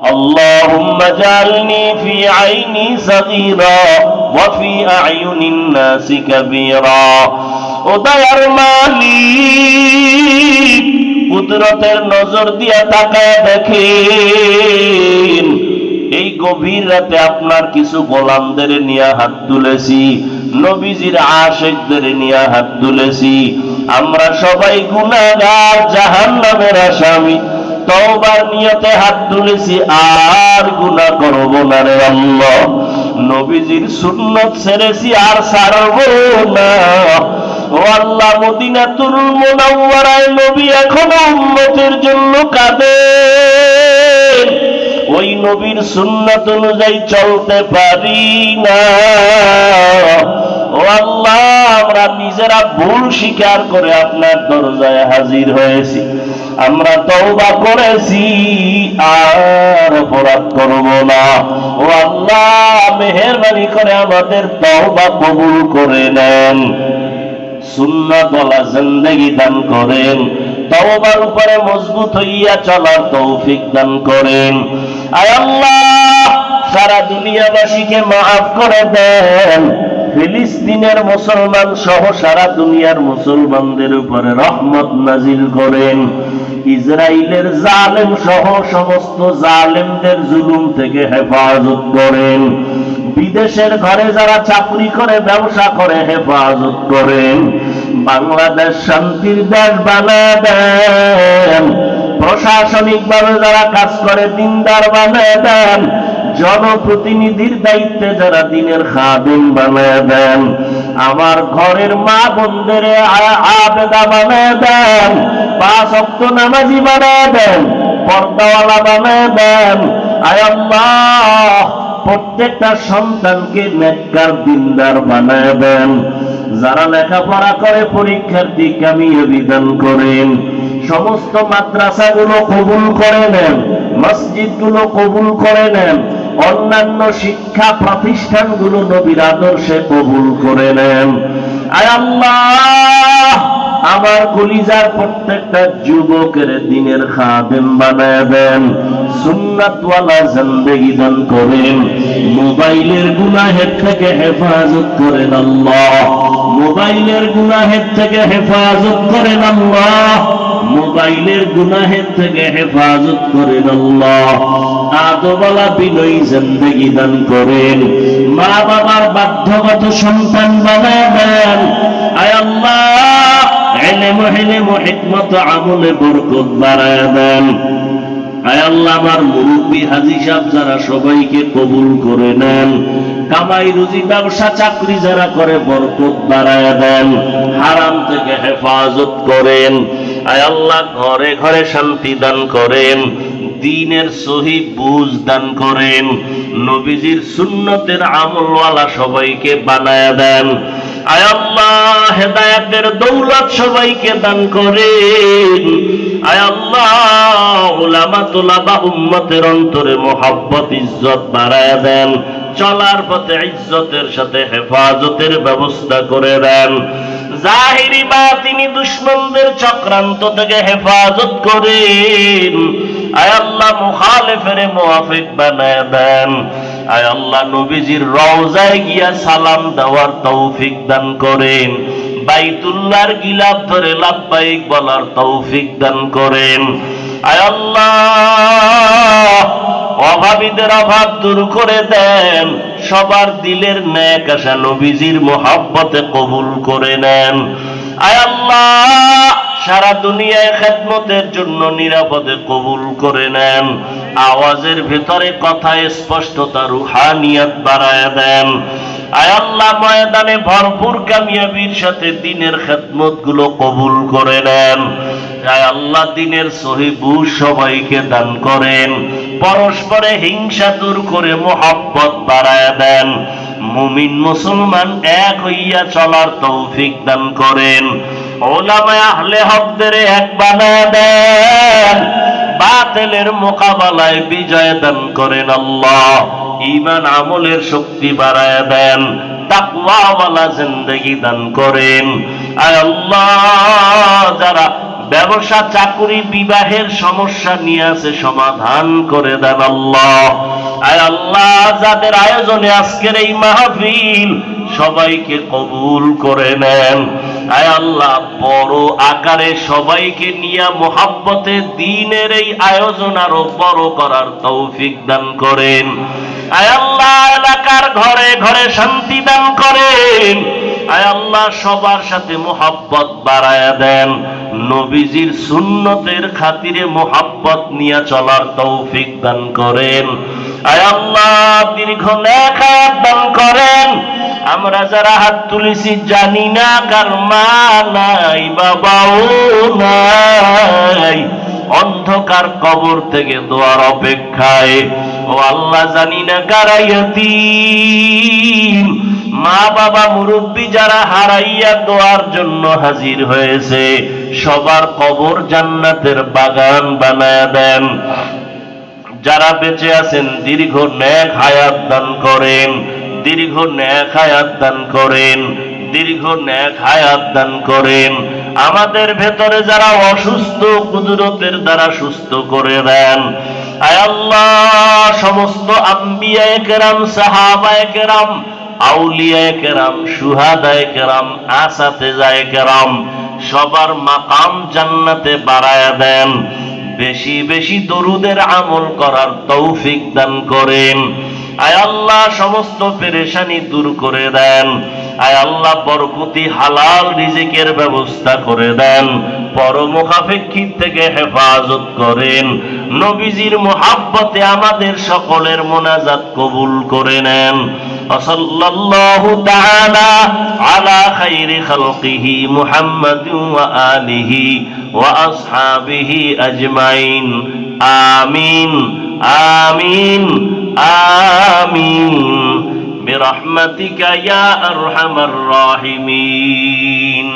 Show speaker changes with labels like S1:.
S1: اللهم اجعلني في عيني صغيرا وفي أعين الناس كبيرا। ও দয়ার মালিক, কুদরতের নজর দিয়া তাকায় দেখেন, এই গভীর রাতে আপনার কিছু গোলামদের নিয়ে হাত তুলেছি, নবীজির আশিকদের নিয়ে হাত তুলেছি। আমরা সবাই গুনাহগার, জাহান্নামের আসামি। তওবার নিয়তে হাত তুলেছি, আর গুনাহ করব না রে আল্লাহ। নবীজির সুন্নত ছেড়েছি, আর ছাড়ব না। ও আল্লাহ, মদিনাতুল মুনাওয়ারায় নবী এখনো উম্মতের জন্য কাঁদেন, ওই নবীর সুন্নাত অনুযায়ী চলতে পারি না। ও আল্লাহ, আমরা নিজেরা ভুল স্বীকার করে আপনার দরজায় হাজির হয়েছি। আমরা তওবা করেছি, আর অপরাধ করব না। ও আল্লাহ, মেহেরবানি করে আমাদের তওবা কবুল করে নেন, সুন্নাতওয়ালা জিন্দেগি দান করেন, তওবার উপরে মজবুত হইয়া চলার তৌফিক দান করেন। আয় আল্লাহ, সারা দুনিয়াবাসীকে মাফ করে দেন। ফিলিস্তিনের মুসলমান সহ সারা দুনিয়ার মুসলমানদের উপরে রহমত নাজিল করেন। ইসরায়েলের জালেম সহ সমস্ত জালেমদের জুলুম থেকে হেফাজত করেন। বিদেশের ঘরে যারা চাকরি করে, ব্যবসা করে, হেফাজত করেন। বাংলাদেশ শান্তির দেশ বানায় দেন। প্রশাসনিকভাবে যারা কাজ করে, দিনদার বানায় দেন। জনপ্রতিনিধির দায়িত্বে যারা দিনের খাদেম বানায় দেন। আমার ঘরের মা বোনদের আবেদা বানায় দেন, 5 ওয়াক্ত নামাজি বানায় দেন, পর্দাওয়ালা বানায় দেন। আয় আল্লাহ, প্রত্যেকটা সন্তানকে নেককার দিনদার বানায় দেন। যারা লেখাপড়া করে, পরীক্ষার্থী কামিয়াবি দান করেন। সমস্ত মাদ্রাসাগুলো কবুল করে নেন, মসজিদগুলো কবুল করে নেন, অন্যান্য শিক্ষা প্রতিষ্ঠানগুলো নবীর আদর্শে কবুল করে নেন। আয় আল্লাহ, আমার কলিজার প্রত্যেকটা যুবকের দিনের খাদেম বানায় দেন, সুন্নাতওয়ালা জিন্দেগি দান করেন। মোবাইলের গুনাহের থেকে হেফাজত করেন আল্লাহ, মোবাইলের গুনাহের থেকে হেফাজত করেন আল্লাহ, মোবাইলের গুনাহের থেকে হেফাজত করেন আল্লাহ। আদবওয়ালা বিনয়ী জিন্দেগি দান করেন। মা বাবার বাধ্যগত সন্তান বানায় দেন। আয় আল্লাহ, ইলম হিকমত আমলে বরকত বাড়ায় দেন। আয় আল্লাহ, আমার মুরব্বী হাজী সাহেব যারা, সবাইকে কবুল করে নেন। কামাই রুজি, ব্যবসা চাকরি যারা করে, বরকত বাড়ায় দেন। হারাম থেকে হেফাজত করেন। আয় আল্লাহ, ঘরে ঘরে শান্তি দান করেন, দ্বীনের সহি বুঝ দান করেন। নবীজির সুন্নতের আমলওয়ালা সবাইকে বানায় দেন। আয় আল্লাহ, হেদায়েতের দৌলত সবাইকে দান করেন। আয় আল্লাহ, উলামা তুলাবা উম্মতের অন্তরে মুহাব্বত ইজ্জত বাড়ায় দেন। চলার পথে ইজ্জতের সাথে হেফাজতের ব্যবস্থা করে দেন। জাহিরি বাতিনি দুশমনদের চক্রান্ত থেকে হেফাজত করেন। আয় আল্লাহ, মুখালিফের মুওয়াফিক বানায় দেন। আয় আল্লাহ, নবীজির রওজায় গিয়া সালাম দেওয়ার তৌফিক দান করেন। বাইতুল্লাহর গিলাফ ধরে লাব্বাইক বলার তৌফিক দান করেন। আয় আল্লাহ, অভাবীদের অভাব দূর করে দেন। সবার দিলের নেক আশা নবীজির মুহাব্বতে কবুল করে নেন। আয় আল্লাহ, সারা দুনিয়ায় খেদমতের জন্য নিরাপদে কবুল করে নেন। আওয়াজের ভেতরে কথায় স্পষ্টতা, রুহানিয়ত বাড়ায় দেন। আয় আল্লাহ, ময়দানে ভরপুর কামিয়াবির সাথে দিনের খেদমত গুলো কবুল করে নেন। আয় আল্লাহ, দিনের সহি বুঝ সবাইকে দান করেন। পরস্পরে হিংসা দূর করে মুহাব্বত বাড়ায় দেন। মুমিন মুসলমান এক হইয়া চলার তৌফিক দান করেন। উলামায়ে আহলে হকদের এক বানায় দেন। বাতিলের মোকাবেলায় বিজয় দান করেন আল্লাহ। ঈমান আমলের শক্তি বাড়ায় দেন। তাকওয়াওয়ালা জিন্দেগি দান করেন। আয় আল্লাহ, যারা ব্যবসা চাকুরি বিবাহের সমস্যা নিয়ে আছে, সমাধান করে দেন আল্লাহ। আয় আল্লাহ, যাদের আয়োজনে আজকের এই মাহফিল, সবাইকে কবুল করে নেন। আয় আল্লাহ, বড় আকারে সবাইকে নিয়ে মোহাব্বতে দ্বীনের এই আয়োজন আরো বড় করার তৌফিক দান করেন। আয় আল্লাহ, এলাকার ঘরে ঘরে শান্তি দান করেন। আয় আল্লাহ, সবার সাথে মোহাব্বত বাড়ায়া দেন। নবীজির সুন্নতের খাতিরে মোহাব্বত নিয়ে চলার তৌফিক দান করেন। আয় আল্লাহ, দীর্ঘ নেক হায়াত দান করেন। আমরা যারা হাত তুলেছি জানি না কার মা নাই, বাবাও নাই, অন্ধকার কবর থেকে দোয়ার অপেক্ষায়। ও আল্লাহ, জানি না কারা ইয়তীম, মা বাবা মুরব্বী যারা হারাইয়া দোয়ার জন্য হাজির হয়েছে, সবার কবর জান্নাতের বাগান বানায়া দেন। যারা বেঁচে আছেন দীর্ঘ নেক হায়াত দান করেন, দীর্ঘ নেক হায়াত দান করেন, দীর্ঘ নেক হায়াত দান করেন। আমাদের ভেতরে যারা অসুস্থ, কুদরতের দ্বারা সুস্থ করে দেন। আয় আল্লাহ, সমস্ত আম্বিয়ায়ে কেরাম, সাহাবায়ে কেরাম, আউলিয়ায়ে কেরাম, শুহাদায়ে কেরাম, আসাতেজায়ে কেরাম, সবার মাকাম জান্নাতে বাড়ায়া দেন। বেশি বেশি দরুদের আমল করার তৌফিক দান করেন। আয় আল্লাহ, সমস্ত পেরেশানি দূর করে দেন। আয় আল্লাহ, বরকতি হালাল রিজিকের ব্যবস্থা করে দেন। পরমুখাপেক্ষী থেকে হেফাজত করেন। নবীজির মুহাব্বতে আমাদের সকলের মোনাজাত কবুল করে নেন। সাল্লাল্লাহু তাআলা আলা খাইরি খালকিহি মুহাম্মাদিন ওয়া আলিহি ওয়া আসহাবিহি আজমাইন। আমিন আমিন আমিন বিরহমাতিকা ইয়া আরহামার রাহিমিন।